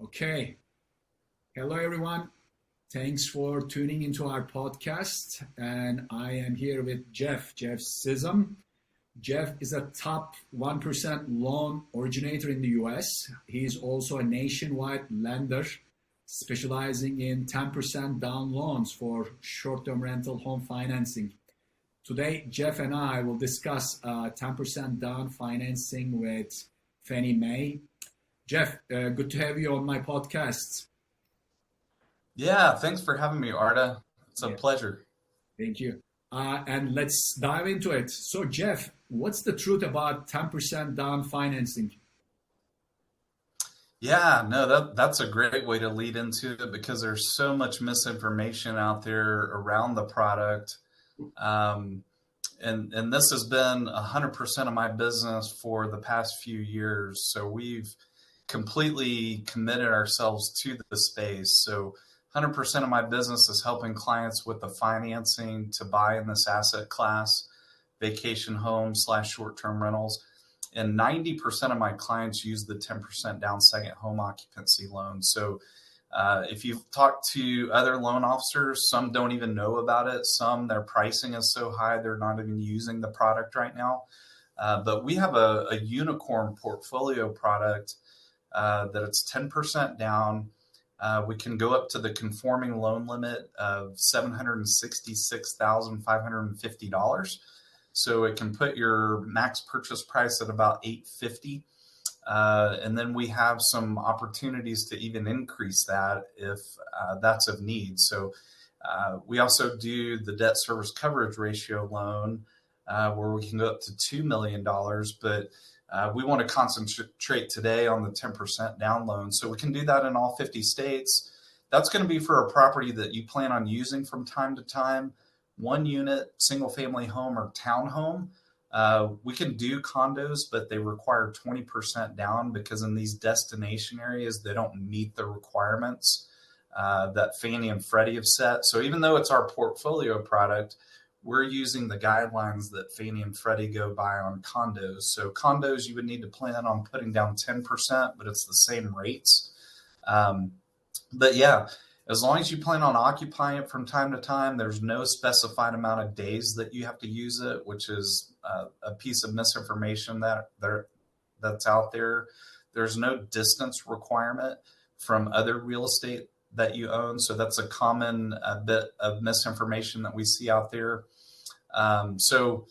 Okay. Hello, everyone. Thanks for tuning into our podcast. And I am here with Jeff Chisum. Jeff is a top 1% loan originator in the US. He's also a nationwide lender specializing in 10% down loans for short-term rental home financing. Today, Jeff and I will discuss 10% down financing with Fannie Mae. Jeff, good to have you on my podcast. Yeah, thanks for having me, Arda. It's a pleasure. Thank you. And let's dive into it. So, Jeff, what's the truth about 10% down financing? Yeah, no, that's a great way to lead into it because there's so much misinformation out there around the product. And this has been 100% of my business for the past few years. So we've completely committed ourselves to the space. So 100% of my business is helping clients with the financing to buy in this asset class, vacation homes / short-term rentals. And 90% of my clients use the 10% down second home occupancy loan. So if you've talked to other loan officers, some don't even know about it. Some, their pricing is so high, they're not even using the product right now. But we have a unicorn portfolio product that it's 10% down. We can go up to the conforming loan limit of $766,550. So it can put your max purchase price at about $850. And then we have some opportunities to even increase that if that's of need. So we also do the debt service coverage ratio loan where we can go up to $2 million. But we want to concentrate today on the 10% down loan. So we can do that in all 50 states. That's going to be for a property that you plan on using from time to time, one unit, single family home or townhome. We can do condos, but they require 20% down because in these destination areas, they don't meet the requirements that Fannie and Freddie have set. So even though it's our portfolio product, we're using the guidelines that Fannie and Freddie go by on condos. So condos, you would need to plan on putting down 10%, but it's the same rates. But yeah, as long as you plan on occupying it from time to time, there's no specified amount of days that you have to use it, which is a piece of misinformation that's out there. There's no distance requirement from other real estate that you own. So that's a common bit of misinformation that we see out there. So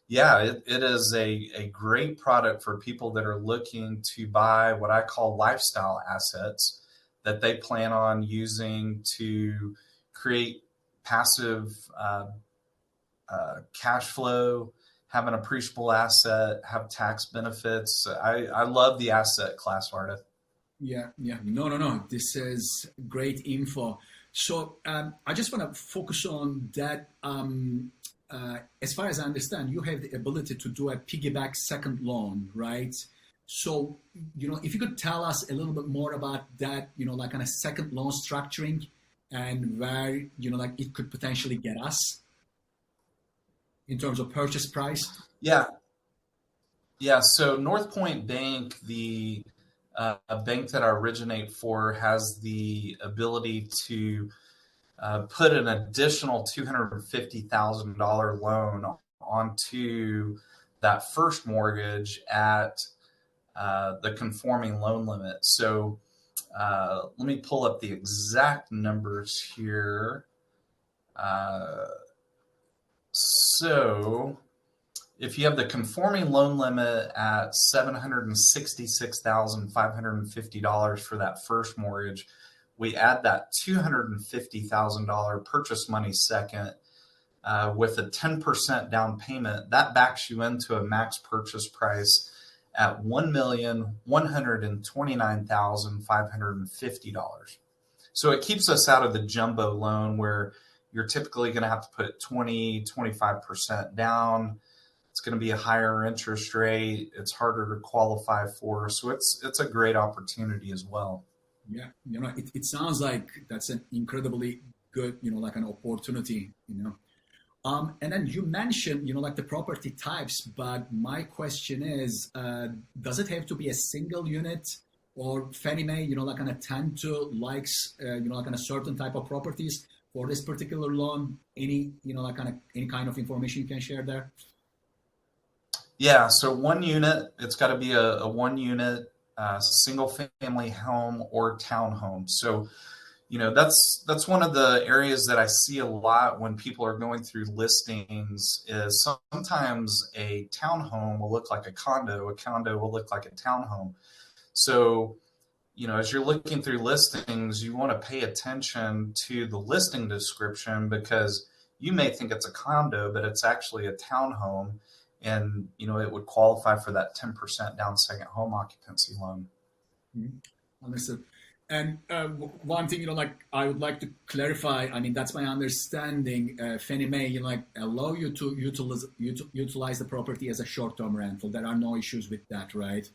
yeah, it is a great product for people that are looking to buy what I call lifestyle assets that they plan on using to create passive cash flow, have an appreciable asset, have tax benefits. I love the asset class, Arda. Yeah. No. This is great info. So I just want to focus on that. As far as I understand, you have the ability to do a piggyback second loan, right? So, if you could tell us a little bit more about that, like on a second loan structuring and where, like it could potentially get us in terms of purchase price. Yeah. So North Point Bank, the bank that I originate for, has the ability to put an additional $250,000 loan onto that first mortgage at the conforming loan limit. So let me pull up the exact numbers here. So if you have the conforming loan limit at $766,550 for that first mortgage, we add that $250,000 purchase money second with a 10% down payment. That backs you into a max purchase price at $1,129,550. So it keeps us out of the jumbo loan where you're typically going to have to put 25% down. It's going to be a higher interest rate. It's harder to qualify for. So it's a great opportunity as well. Yeah. It sounds like that's an incredibly good, like an opportunity, And then you mentioned, like the property types, but my question is, does it have to be a single unit or Fannie Mae, like kind of tend to likes, like kind of certain type of properties for this particular loan? Any, like kind of any kind of information you can share there? Yeah, so one unit, it's got to be a one unit, single family home or townhome. So, that's one of the areas that I see a lot when people are going through listings is sometimes a townhome will look like a condo will look like a townhome. So, as you're looking through listings, you want to pay attention to the listing description because you may think it's a condo, but it's actually a townhome. And, it would qualify for that 10% down second home occupancy loan. Mm-hmm. Understood. And one thing, like I would like to clarify, I mean, that's my understanding. Fannie Mae, like allow you to utilize the property as a short-term rental. There are no issues with that, right?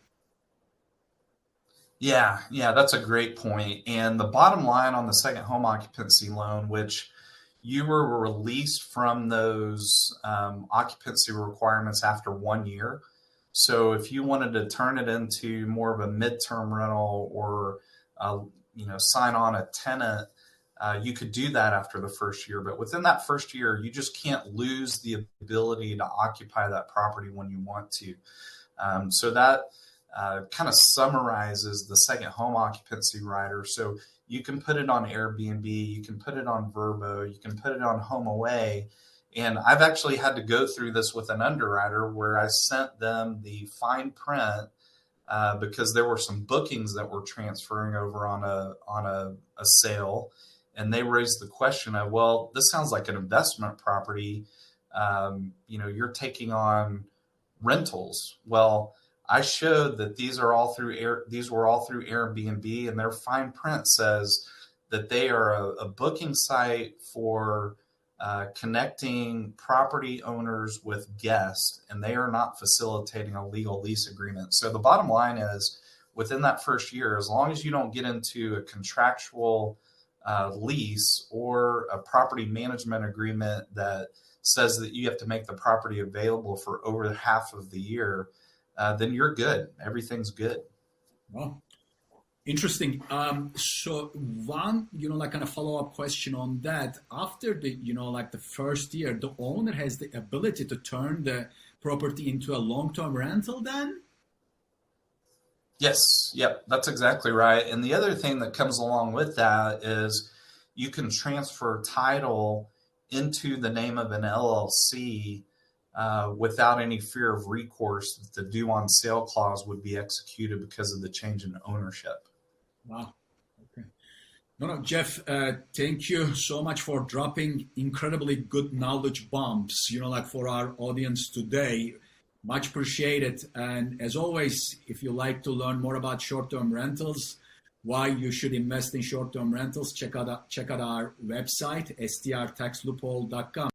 Yeah, that's a great point. And the bottom line on the second home occupancy loan, which you were released from those occupancy requirements after 1 year. So if you wanted to turn it into more of a midterm rental or sign on a tenant, you could do that after the first year. But within that first year, you just can't lose the ability to occupy that property when you want to. So that kind of summarizes the second home occupancy rider. So you can put it on Airbnb, you can put it on Verbo, you can put it on HomeAway. And I've actually had to go through this with an underwriter where I sent them the fine print because there were some bookings that were transferring over on a sale. And they raised the question of, well, this sounds like an investment property. You're taking on rentals. Well, I showed that these were all through Airbnb, and their fine print says that they are a booking site for connecting property owners with guests, and they are not facilitating a legal lease agreement. So the bottom line is, within that first year, as long as you don't get into a contractual lease or a property management agreement that says that you have to make the property available for over half of the year, then you're good. Everything's good. Wow. Interesting. So one, like kind of follow-up question on that. After the, like the first year, the owner has the ability to turn the property into a long-term rental then? Yes. Yep. That's exactly right. And the other thing that comes along with that is you can transfer title into the name of an LLC without any fear of recourse that the due on sale clause would be executed because of the change in ownership. Wow. Okay. No, Jeff, thank you so much for dropping incredibly good knowledge bombs, like for our audience today. Much appreciated. And as always, if you like to learn more about short-term rentals, why you should invest in short-term rentals, check out our website, strtaxloophole.com.